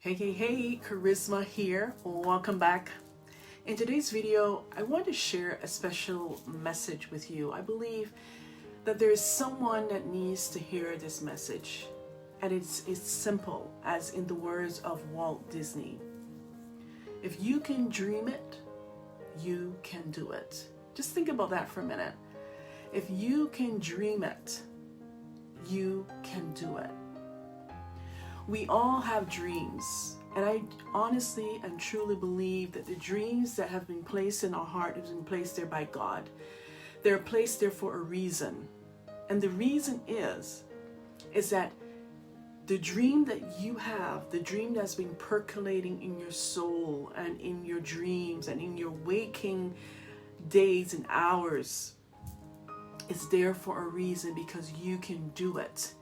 Hey, Kharisma here. Welcome back. In today's video, I want to share a special message with you. I believe that there is someone that needs to hear this message. And it's simple, as in the words of Walt Disney. If you can dream it, you can do it. Just think about that for a minute. If you can dream it, you can do it. We all have dreams, and I honestly and truly believe that the dreams that have been placed in our heart have been placed there by God. They're placed there for a reason. And the reason is that the dream that you have, the dream that's been percolating in your soul and in your dreams and in your waking days and hours, is there for a reason, because you can do it.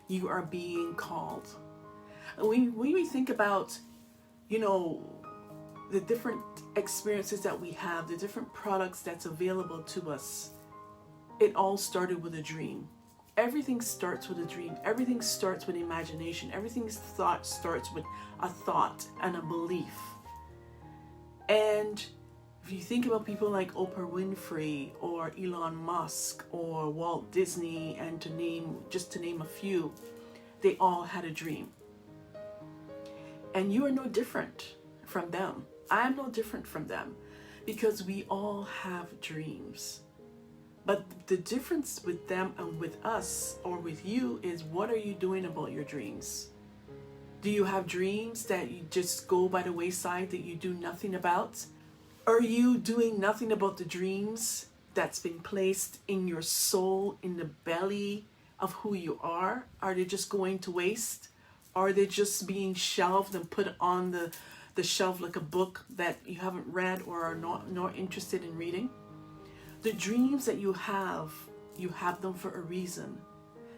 You are being called. When we think about, the different experiences that we have, the different products that's available to us, it all started with a dream. Everything starts with a dream. Everything starts with imagination. Everything starts with a thought and a belief. And if you think about people like Oprah Winfrey or Elon Musk or Walt Disney, and to name a few, they all had a dream. And you are no different from them. I'm no different from them, because we all have dreams. But the difference with them and with us, or with you, is what are you doing about your dreams? Do you have dreams that you just go by the wayside, that you do nothing about? Are you doing nothing about the dreams that's been placed in your soul, in the belly of who you are? Are they just going to waste? Are they just being shelved and put on the shelf like a book that you haven't read or are not interested in reading? The dreams that you have them for a reason,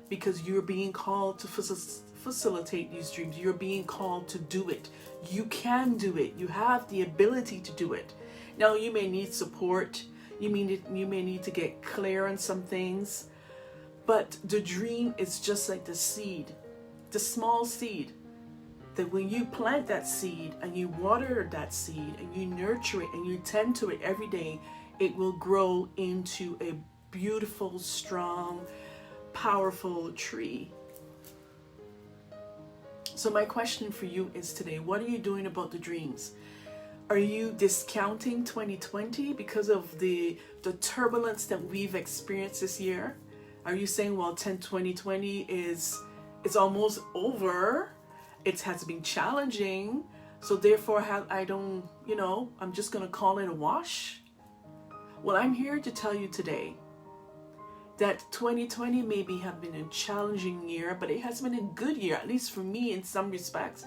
because you're being called to facilitate these dreams. You're being called to do it. You can do it. You have the ability to do it. Now, you may need support. You may need to get clear on some things, but the dream is just like the seed. The small seed, that when you plant that seed and you water that seed and you nurture it and you tend to it every day, it will grow into a beautiful, strong, powerful tree. So my question for you is today, what are you doing about the dreams? Are you discounting 2020 because of the turbulence that we've experienced this year? Are you saying, well, 2020 it's almost over. It has been challenging. So therefore, I'm just going to call it a wash. Well, I'm here to tell you today that 2020 maybe have been a challenging year, but it has been a good year, at least for me in some respects,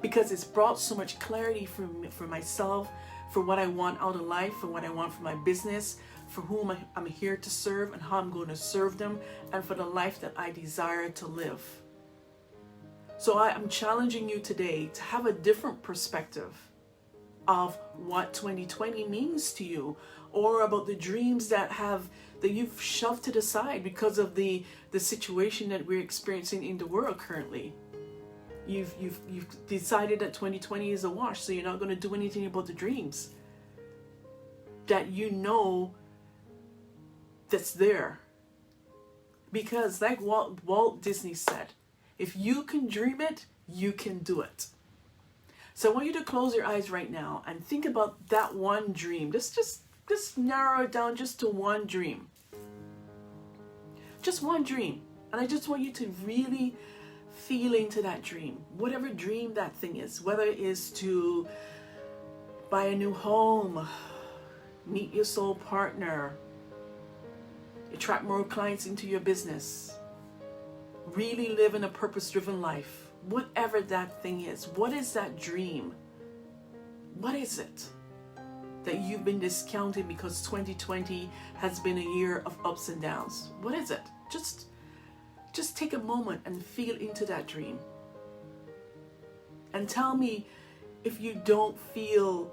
because it's brought so much clarity for myself, for what I want out of life, for what I want for my business, for whom I'm here to serve and how I'm going to serve them, and for the life that I desire to live. So I am challenging you today to have a different perspective of what 2020 means to you, or about the dreams that you've shoved to the side because of the situation that we're experiencing in the world currently. You've decided that 2020 is a wash, so you're not going to do anything about the dreams that that's there. Because like Walt Disney said, if you can dream it, you can do it. So I want you to close your eyes right now and think about that one dream. Just narrow it down just to one dream. Just one dream. And I just want you to really feel into that dream. Whatever dream that thing is. Whether it is to buy a new home, meet your soul partner, attract more clients into your business, really live in a purpose-driven life. Whatever that thing is, what is that dream? What is it that you've been discounting because 2020 has been a year of ups and downs? What is it? Just take a moment and feel into that dream. And tell me if you don't feel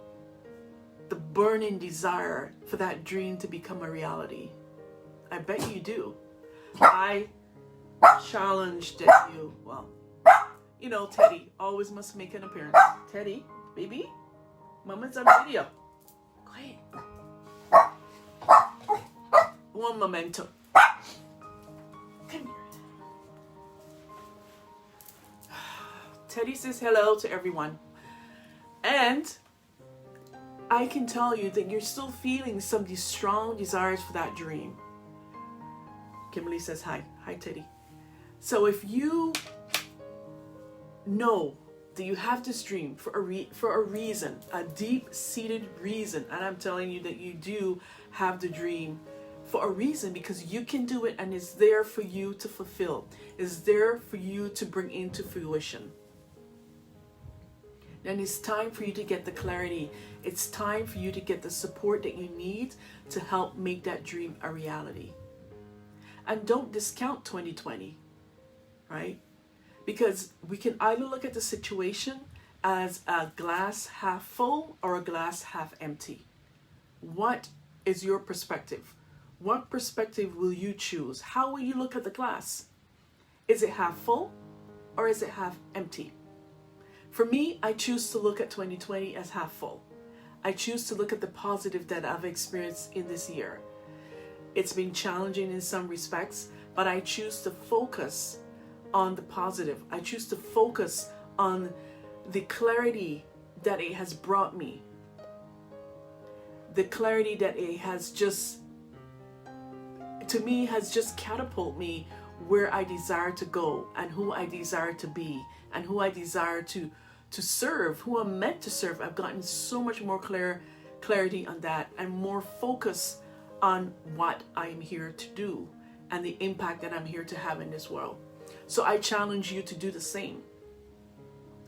the burning desire for that dream to become a reality. I bet you do. I challenge that Teddy always must make an appearance. Teddy, baby, Mama's on video. Quiet. One memento. Come here. Teddy says hello to everyone. And I can tell you that you're still feeling some of these strong desires for that dream. Kimberly says hi. Hi, Teddy. So if you know that you have this dream for a reason, a deep-seated reason, and I'm telling you that you do have the dream for a reason, because you can do it and it's there for you to fulfill. It's there for you to bring into fruition. Then it's time for you to get the clarity. It's time for you to get the support that you need to help make that dream a reality. And don't discount 2020, right? Because we can either look at the situation as a glass half full or a glass half empty. What is your perspective? What perspective will you choose? How will you look at the glass? Is it half full or is it half empty? For me, I choose to look at 2020 as half full. I choose to look at the positive that I've experienced in this year. It's been challenging in some respects, but I choose to focus on the positive. I choose to focus on the clarity that it has brought me. The clarity that it has just, to me, has just catapulted me where I desire to go and who I desire to be and who I desire to serve, who I'm meant to serve. I've gotten so much more clarity on that and more focus on what I'm here to do and the impact that I'm here to have in this world. So I challenge you to do the same.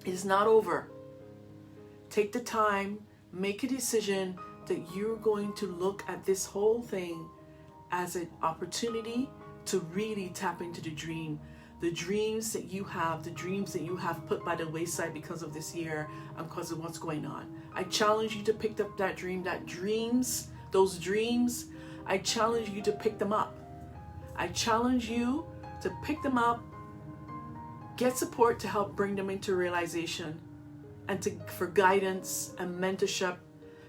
It is not over. Take the time, make a decision that you're going to look at this whole thing as an opportunity to really tap into the dream. The dreams that you have, the dreams that you have put by the wayside because of this year and because of what's going on. I challenge you to pick up that dream, those dreams. I challenge you to pick them up. I challenge you to pick them up, get support to help bring them into realization, and for guidance and mentorship,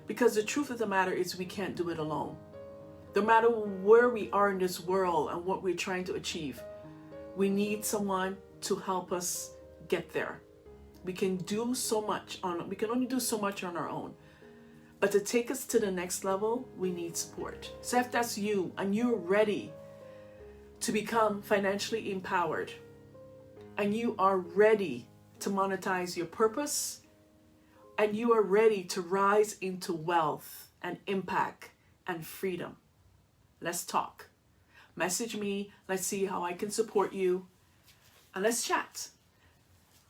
because the truth of the matter is we can't do it alone. No matter where we are in this world and what we're trying to achieve, we need someone to help us get there. We can only do so much on our own. But to take us to the next level, we need support. So if that's you and you're ready to become financially empowered and you are ready to monetize your purpose and you are ready to rise into wealth and impact and freedom, let's talk. Message me. Let's see how I can support you. And let's chat.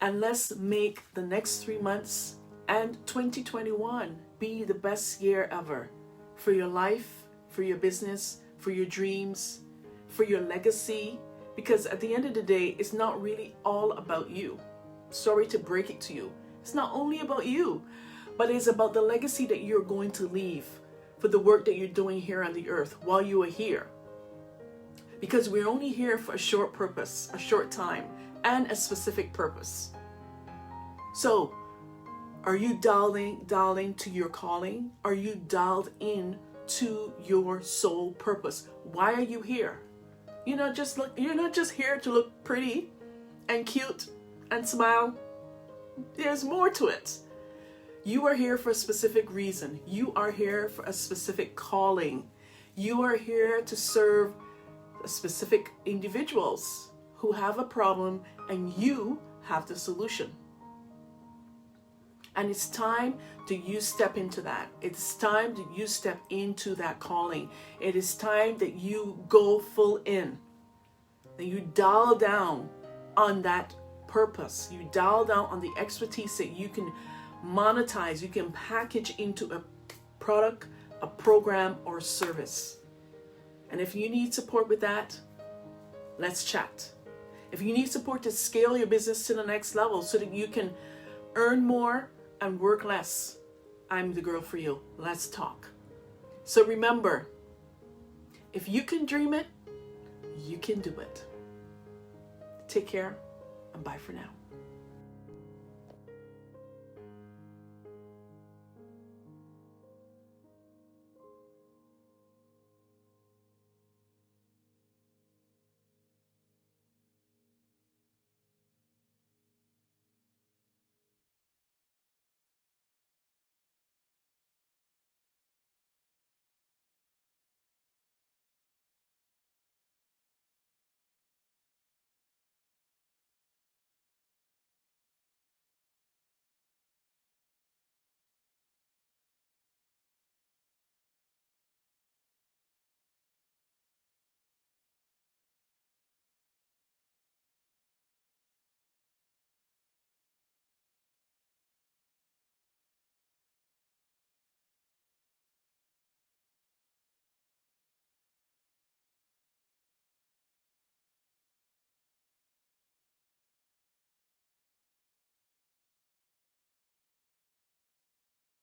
And let's make the next 3 months and 2021 be the best year ever for your life, for your business, for your dreams, for your legacy. Because at the end of the day, it's not really all about you. Sorry to break it to you. It's not only about you, but it's about the legacy that you're going to leave for the work that you're doing here on the earth while you are here. Because we're only here for a short purpose, a short time, and a specific purpose. So, are you dialing to your calling? Are you dialed in to your soul purpose? Why are you here? You're not just here to look pretty and cute and smile. There's more to it. You are here for a specific reason. You are here for a specific calling. You are here to serve specific individuals who have a problem and you have the solution. And it's time that you step into that. It's time that you step into that calling. It is time that you go full in. That you dial down on that purpose. You dial down on the expertise that you can monetize, you can package into a product, a program, or a service. And if you need support with that, let's chat. If you need support to scale your business to the next level so that you can earn more and work less, I'm the girl for you. Let's talk. So remember, if you can dream it, you can do it. Take care and bye for now.